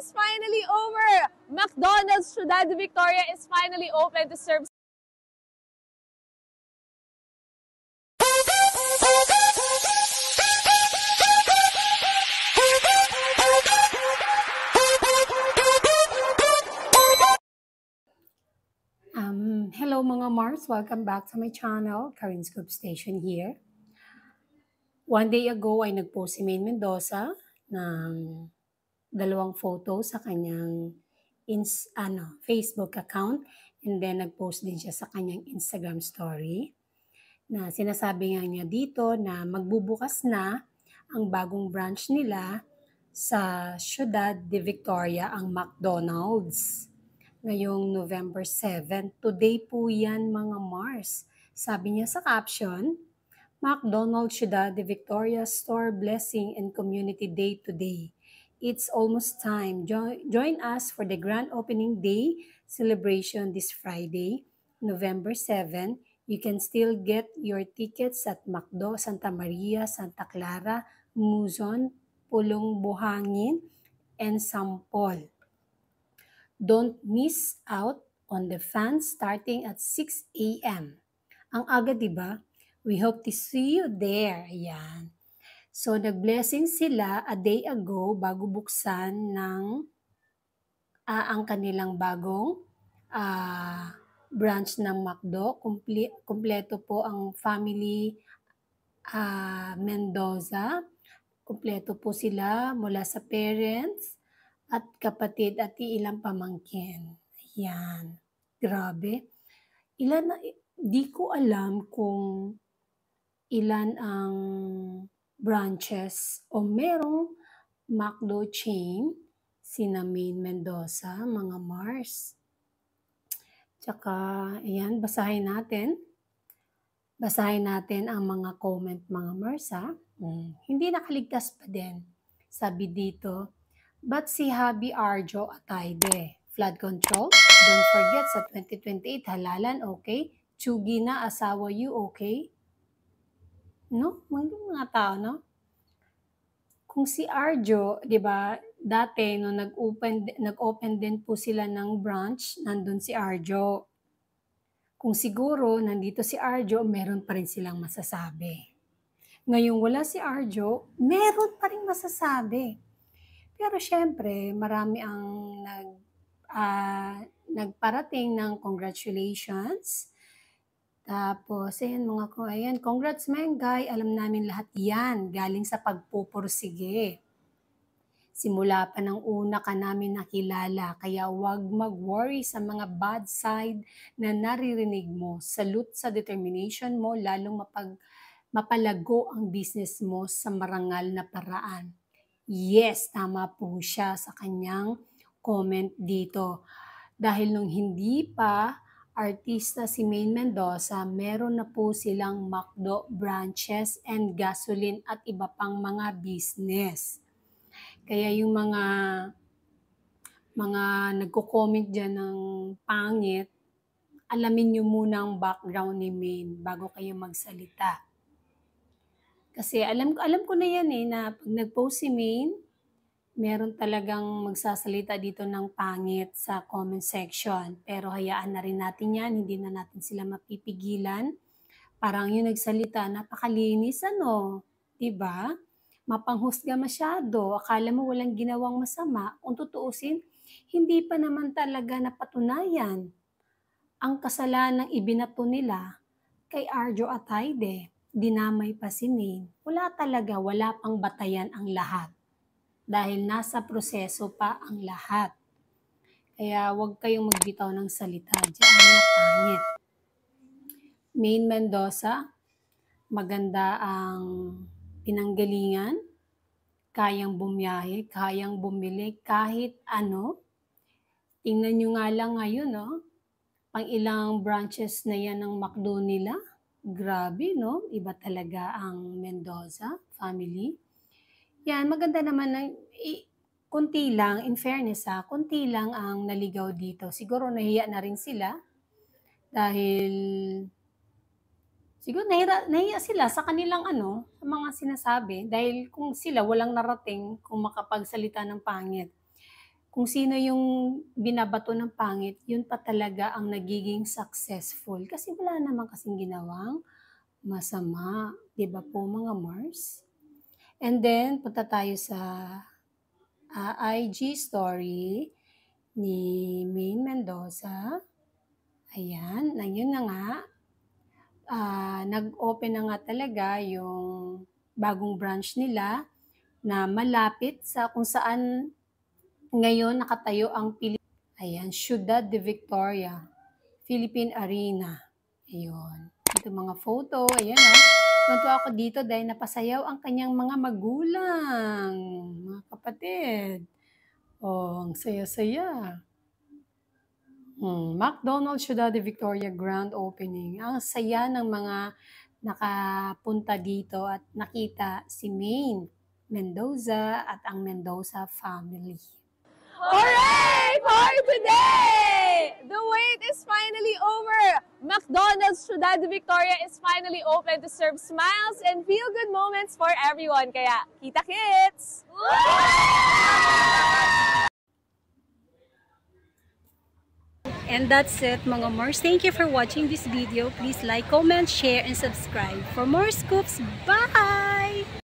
is finally over! McDonald's Ciudad Victoria is finally open to serve Hello mga Mars, welcome back to my channel, Karin Scoop Station here. One day ago ay nagpost si Maine Mendoza ng dalawang photo sa kanyang Facebook account, and then nagpost din siya sa kanyang Instagram story na sinasabi nga niya dito na magbubukas na ang bagong branch nila sa Ciudad de Victoria, ang McDonald's. Ngayong November 7. Today po yan mga Mars. Sabi niya sa caption, McDonald's Ciudad de Victoria Store Blessing and Community Day today. It's almost time. Join us for the grand opening day celebration this Friday, November 7. You can still get your tickets at McDo, Santa Maria, Santa Clara, Muzon, Pulong Buhangin, and Sampol. Don't miss out on the fun starting at 6 a.m. Ang aga, diba? We hope to see you there. Ayan. So, nag-blessing sila a day ago bago buksan ng ang kanilang bagong branch ng McDo. Kumpleto po ang family Mendoza. Kumpleto po sila mula sa parents at kapatid at ilang pamangkin. Ayan. Grabe. Di ko alam kung ilan ang branches o merong McDo chain sina Maine Mendoza, mga Mars. Tsaka, ayan, basahin natin. Basahin natin ang mga comment, mga Mars, ha? Hindi nakaligtas pa din. Sabi dito, but si Habi Arjo Atayde, flood control? Don't forget sa 2028 halalan, okay? Chugi na asawa you, okay? No? Mga tao, no? Kung si Arjo, di ba, dati no nag-open din po sila ng branch, nandun si Arjo. Kung siguro nandito si Arjo, meron pa rin silang masasabi. Ngayong wala si Arjo, meron pa rin masasabi. Pero syempre, marami ang nagparating ng congratulations. Tapos, ayan, congrats Mengay, alam namin lahat yan, galing sa pagpupursige. Simula pa ng una ka namin nakilala, kaya wag mag-worry sa mga bad side na naririnig mo. Salute sa determination mo, lalong mapalago ang business mo sa marangal na paraan. Yes, tama po siya sa kanyang comment dito. Dahil nung hindi pa artista si Maine Mendoza, meron na po silang McDo branches and gasoline at iba pang mga business. Kaya yung mga nagko-comment dyan ng pangit, alamin nyo muna ang background ni Maine bago kayo magsalita. Kasi alam ko na yan na pag nag-post si Maine, meron talagang magsasalita dito ng pangit sa comment section. Pero hayaan na rin natin yan, hindi na natin sila mapipigilan. Parang yung nagsalita, napakalinis diba? Mapanghusga masyado, akala mo walang ginawang masama. Kung tutuusin, hindi pa naman talaga napatunayan ang kasalanang ibinato nila kay Arjo Atayde. Dinamay pa si Maine. Wala pang batayan ang lahat. Dahil nasa proseso pa ang lahat. Kaya huwag kayong magbitaw ng salita. Diyan na pangit. Maine Mendoza, maganda ang pinanggalingan, kayang bumiyahe, kayang bumili, kahit ano. Tingnan nyo nga lang ngayon, pang ilang branches na yan ng McDo nila. Grabe, Iba talaga ang Mendoza family. Yan, maganda naman kunti lang, in fairness kunti lang ang naligaw dito. Siguro nahiya na rin sila dahil siguro nahiya sila sa kanilang sa mga sinasabi. Dahil kung sila walang narating kung makapagsalita ng pangit. kung sino yung binabato ng pangit, yun pa talaga ang nagiging successful. Kasi wala naman kasing ginawang masama. 'Di ba po mga Mars? And then, punta tayo sa IG story ni Maine Mendoza. Ayan, yun na nga. Nag-open na nga talaga yung bagong branch nila na malapit sa kung saan ngayon nakatayo ang Ayan, Ciudad de Victoria, Philippine Arena. Ayun. Ito mga photo. Ayan o. Natuwa ako dito dahil napasayaw ang kanyang mga magulang, mga kapatid. Oh, ang saya-saya. McDonald's Ciudad de Victoria Grand Opening. Ang saya ng mga nakapunta dito at nakita si Maine Mendoza at ang Mendoza family. Hooray for today! The wait is finally over. McDonald's Ciudad de Victoria is finally open to serve smiles and feel-good moments for everyone. Kaya, kita-kits! And that's it mga Mars. Thank you for watching this video. Please like, comment, share, and subscribe for more scoops. Bye!